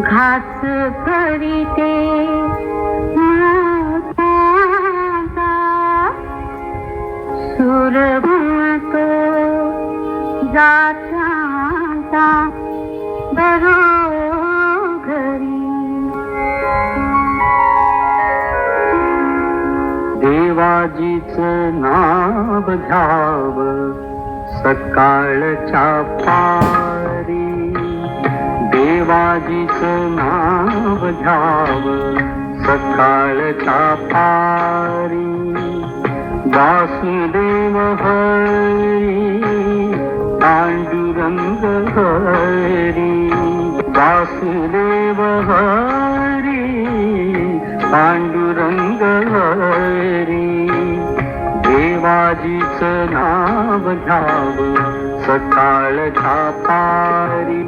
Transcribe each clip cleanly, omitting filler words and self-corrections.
घास करीते सूर म्हणतो जाता घरी देवाजीचं नाव घ्याव सकाळच्या पारी, देवाजीचं नाव घ्याव सकाळच्या पारी. वासुदेव हरी पांडुरंग हरी, वासुदेव हरी पांडुरंग हरी. देवाजीचं नाव घ्याव सकाळच्या पारी.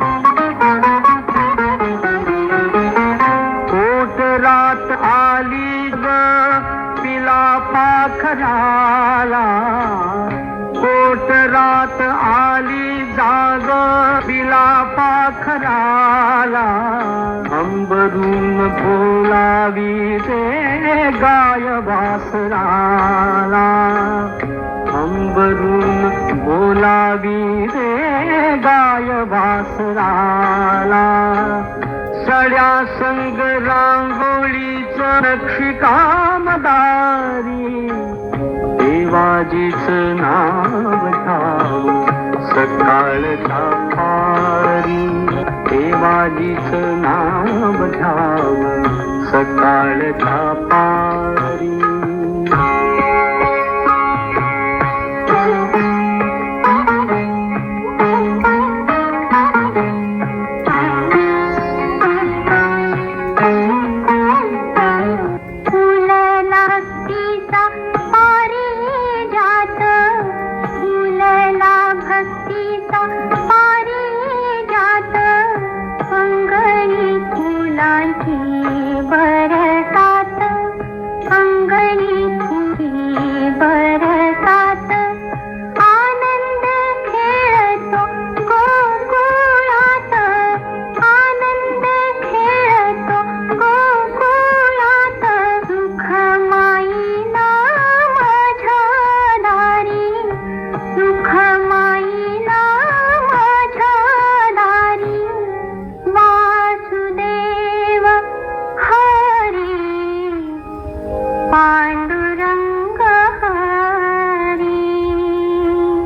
कोटरात आली ग पिला पाखराला, कोटरात आली जाग पिला पाखराला. अंबरून बोलावी दे गाय वासराला, अंबरून बोलावी दे गाय वासराला. सड्या संग रांगोळीचं नक्षीकामदारी, देवाजीचं नाव घ्याव सकाळच्या पारी. देवाजीचं नाव घ्याव सकाळच्या पारी.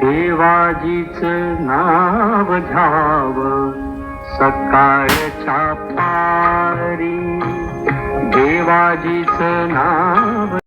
देवाजीचं नाव घ्याव सकाळच्या पारी, देवाजीचं नाव